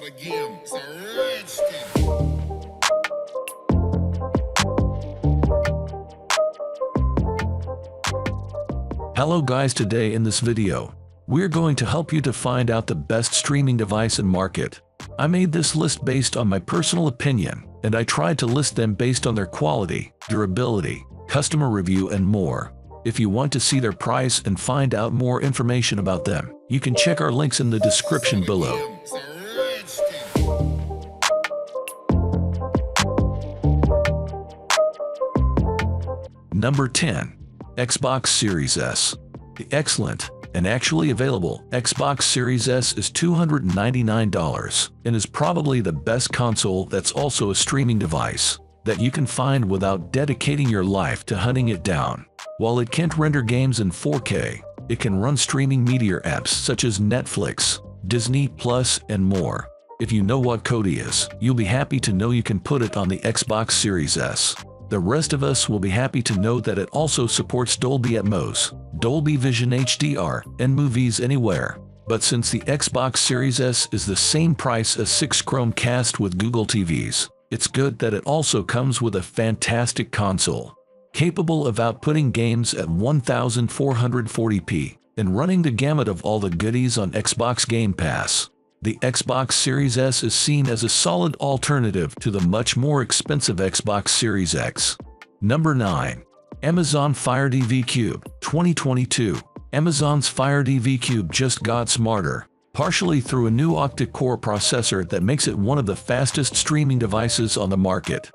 the game. It's a rich thing. Hello guys, today in this video, we're going to help you to find out the best streaming device in market. I made this list based on my personal opinion, and I tried to list them based on their quality, durability, customer review and more. If you want to see their price and find out more information about them, you can check our links in the description below. It's a rich thing. Number 10. Xbox Series S. The excellent and actually available Xbox Series S is $299 and is probably the best console that's also a streaming device that you can find without dedicating your life to hunting it down. While it can't render games in 4K, it can run streaming media apps such as Netflix, Disney Plus, and more. If you know what Kodi is, you'll be happy to know you can put it on the Xbox Series S. The rest of us will be happy to know that it also supports Dolby Atmos, Dolby Vision HDR, and movies anywhere. But since the Xbox Series S is the same price as 6 Chromecast with Google TVs, it's good that it also comes with a fantastic console, capable of outputting games at 1440p and running the gamut of all the goodies on Xbox Game Pass. The Xbox Series S is seen as a solid alternative to the much more expensive Xbox Series X. Number 9. Amazon Fire TV Cube 2022. Amazon's Fire TV Cube just got smarter, partially through a new octa-core processor that makes it one of the fastest streaming devices on the market.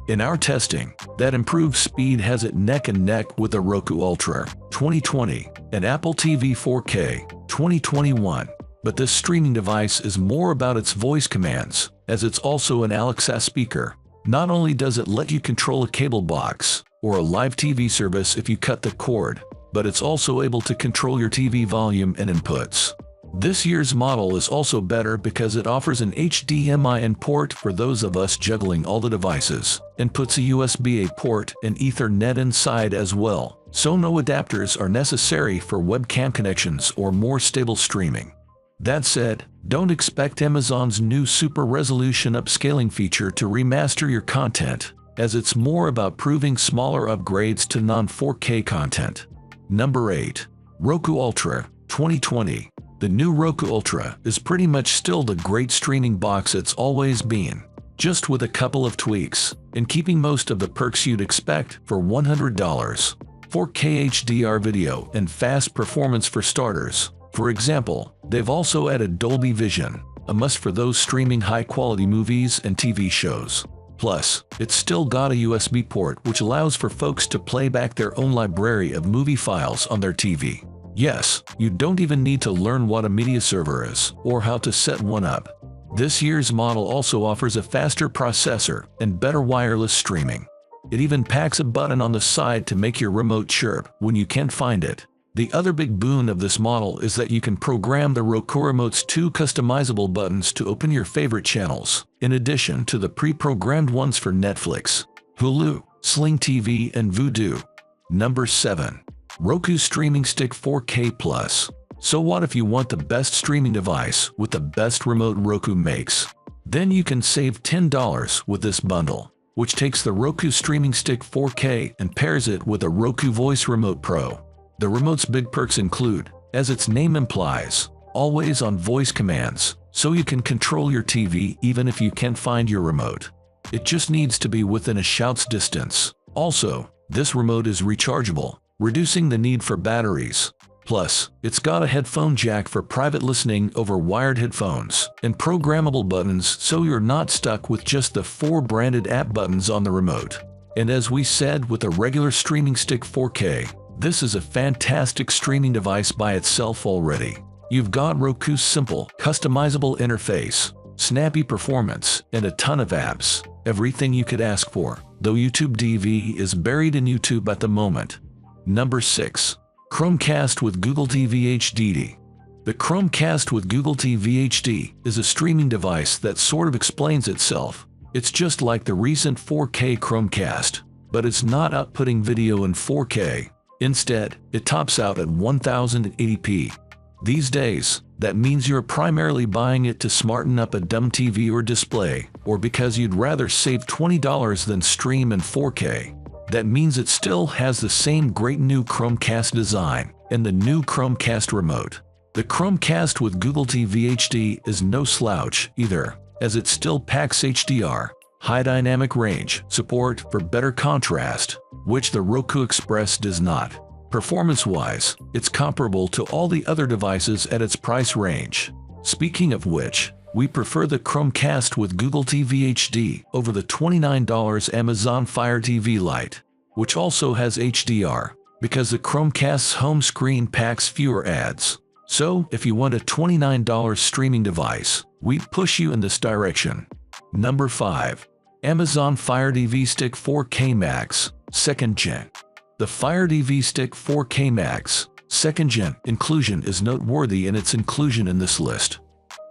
In our testing, that improved speed has it neck and neck with the Roku Ultra 2020 and Apple TV 4K 2021. But this streaming device is more about its voice commands, as it's also an Alexa speaker. Not only does it let you control a cable box or a live TV service if you cut the cord, but it's also able to control your TV volume and inputs. This year's model is also better because it offers an HDMI in port for those of us juggling all the devices, and puts a USB-A port and Ethernet inside as well, so no adapters are necessary for webcam connections or more stable streaming. That said, don't expect Amazon's new super resolution upscaling feature to remaster your content, as it's more about proving smaller upgrades to non-4K content. Number 8. Roku Ultra 2020. The new Roku Ultra is pretty much still the great streaming box it's always been, just with a couple of tweaks, and keeping most of the perks you'd expect for $100. 4K HDR video and fast performance for starters. For example, they've also added Dolby Vision, a must for those streaming high-quality movies and TV shows. Plus, it's still got a USB port which allows for folks to play back their own library of movie files on their TV. Yes, you don't even need to learn what a media server is or how to set one up. This year's model also offers a faster processor and better wireless streaming. It even packs a button on the side to make your remote chirp when you can't find it. The other big boon of this model is that you can program the Roku Remote's 2 customizable buttons to open your favorite channels, in addition to the pre-programmed ones for Netflix, Hulu, Sling TV, and Vudu. Number 7. Roku Streaming Stick 4K+. So what if you want the best streaming device with the best remote Roku makes? Then you can save $10 with this bundle, which takes the Roku Streaming Stick 4K and pairs it with a Roku Voice Remote Pro. The remote's big perks include, as its name implies, always-on voice commands, so you can control your TV even if you can't find your remote. It just needs to be within a shout's distance. Also, this remote is rechargeable, reducing the need for batteries. Plus, it's got a headphone jack for private listening over wired headphones, and programmable buttons so you're not stuck with just the 4 branded app buttons on the remote. And as we said with a regular streaming stick 4K, this is a fantastic streaming device by itself already. You've got Roku's simple, customizable interface, snappy performance, and a ton of apps. Everything you could ask for, though YouTube TV is buried in YouTube at the moment. Number 6. Chromecast with Google TV HD. The Chromecast with Google TV HD is a streaming device that sort of explains itself. It's just like the recent 4K Chromecast, but it's not outputting video in 4K. Instead, it tops out at 1080p. These days, That means you're primarily buying it to smarten up a dumb TV or display, or because you'd rather save $20 than stream in 4K. That means it still has the same great new Chromecast design and the new Chromecast remote. The Chromecast with Google TV HD is no slouch either, as it still packs HDR, high dynamic range support for better contrast, which the Roku Express does not. Performance-wise, it's comparable to all the other devices at its price range. Speaking of which, we prefer the Chromecast with Google TV HD over the $29 Amazon Fire TV Lite, which also has HDR, because the Chromecast's home screen packs fewer ads. So, if you want a $29 streaming device, we'd push you in this direction. Number 5. Amazon Fire TV Stick 4K Max, 2nd Gen. The Fire TV Stick 4K Max, 2nd Gen inclusion is noteworthy in its inclusion in this list.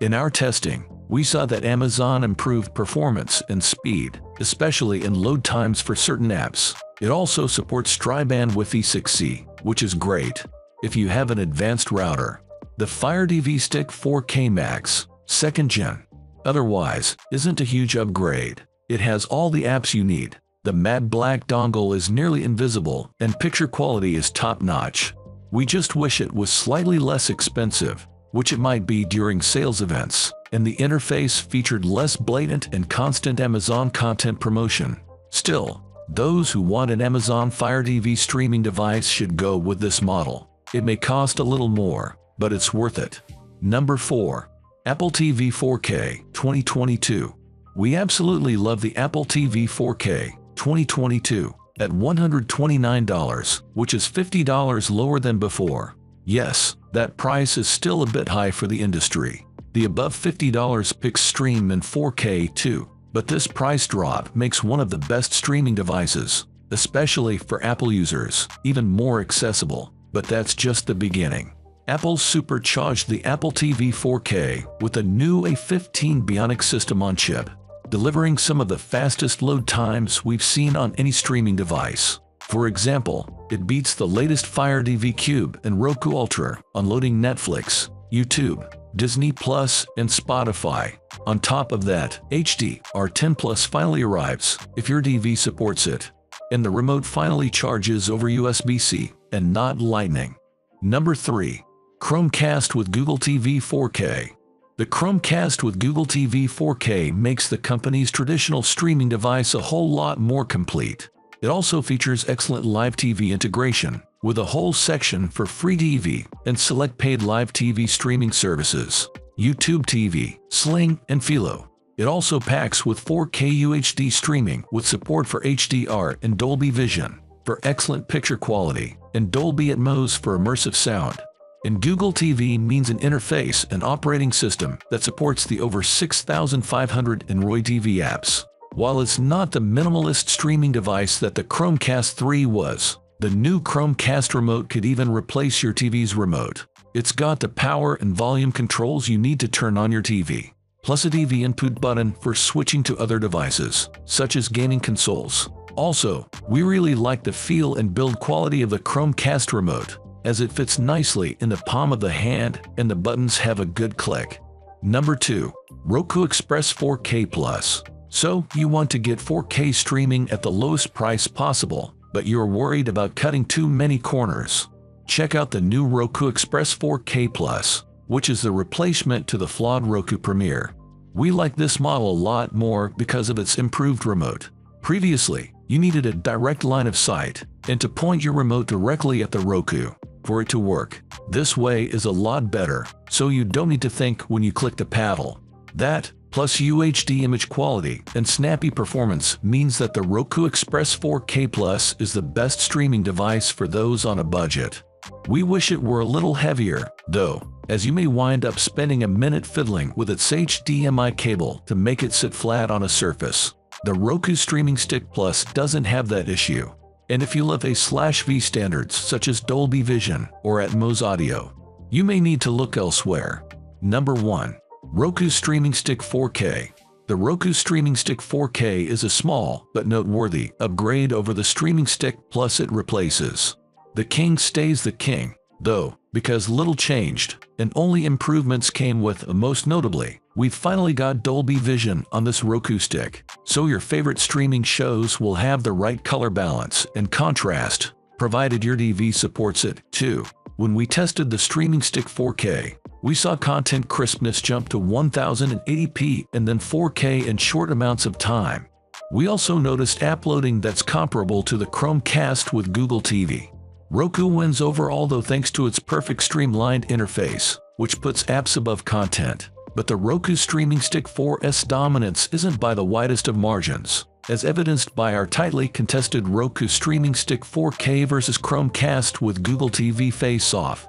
In our testing, we saw that Amazon improved performance and speed, especially in load times for certain apps. It also supports tri-band Wi-Fi 6E, which is great if you have an advanced router. The Fire TV Stick 4K Max, 2nd Gen, otherwise, isn't a huge upgrade. It has all the apps you need. The matte black dongle is nearly invisible, and picture quality is top-notch. We just wish it was slightly less expensive, which it might be during sales events, and the interface featured less blatant and constant Amazon content promotion. Still, those who want an Amazon Fire TV streaming device should go with this model. It may cost a little more, but it's worth it. Number 4. Apple TV 4K 2022. We absolutely love the Apple TV 4K 2022 at $129, which is $50 lower than before. Yes, that price is still a bit high for the industry. The above $50 picks stream in 4K too, but this price drop makes one of the best streaming devices, especially for Apple users, even more accessible. But that's just the beginning. Apple supercharged the Apple TV 4K with a new A15 Bionic system on chip, delivering some of the fastest load times we've seen on any streaming device. For example, it beats the latest Fire TV Cube and Roku Ultra on loading Netflix, YouTube, Disney Plus, and Spotify. On top of that, HDR10 Plus finally arrives if your TV supports it, and the remote finally charges over USB-C and not Lightning. Number 3. Chromecast with Google TV 4K. The Chromecast with Google TV 4K makes the company's traditional streaming device a whole lot more complete. It also features excellent live TV integration, with a whole section for free TV and select paid live TV streaming services, YouTube TV, Sling, and Philo. It also packs with 4K UHD streaming with support for HDR and Dolby Vision for excellent picture quality, and Dolby Atmos for immersive sound. And Google TV means an interface and operating system that supports the over 6,500 Android TV apps. While it's not the minimalist streaming device that the Chromecast 3 was, the new Chromecast remote could even replace your TV's remote. It's got the power and volume controls you need to turn on your TV, plus a TV input button for switching to other devices, such as gaming consoles. Also, we really like the feel and build quality of the Chromecast remote, as it fits nicely in the palm of the hand and the buttons have a good click. Number 2. Roku Express 4K Plus. So, you want to get 4K streaming at the lowest price possible, but you're worried about cutting too many corners. Check out the new Roku Express 4K Plus, which is the replacement to the flawed Roku Premier. We like this model a lot more because of its improved remote. Previously, you needed a direct line of sight and to point your remote directly at the Roku for it to work. This way is a lot better, so you don't need to think when you click the paddle. That, plus UHD image quality and snappy performance, means that the Roku Express 4K Plus is the best streaming device for those on a budget. We wish it were a little heavier, though, as you may wind up spending a minute fiddling with its HDMI cable to make it sit flat on a surface. The Roku Streaming Stick Plus doesn't have that issue. And if you love A/V standards such as Dolby Vision or Atmos audio, you may need to look elsewhere. Number 1. Roku Streaming Stick 4K. The Roku Streaming Stick 4K is a small but noteworthy upgrade over the Streaming Stick Plus it replaces. The king stays the king, though. because little changed, and only improvements came with, most notably, we finally got Dolby Vision on this Roku stick, so your favorite streaming shows will have the right color balance and contrast, provided your TV supports it, too. When we tested the streaming stick 4K, we saw content crispness jump to 1080p and then 4K in short amounts of time. We also noticed app loading that's comparable to the Chromecast with Google TV. Roku wins overall though thanks to its perfect streamlined interface, which puts apps above content. But the Roku Streaming Stick 4's dominance isn't by the widest of margins, as evidenced by our tightly contested Roku Streaming Stick 4K versus Chromecast with Google TV face-off.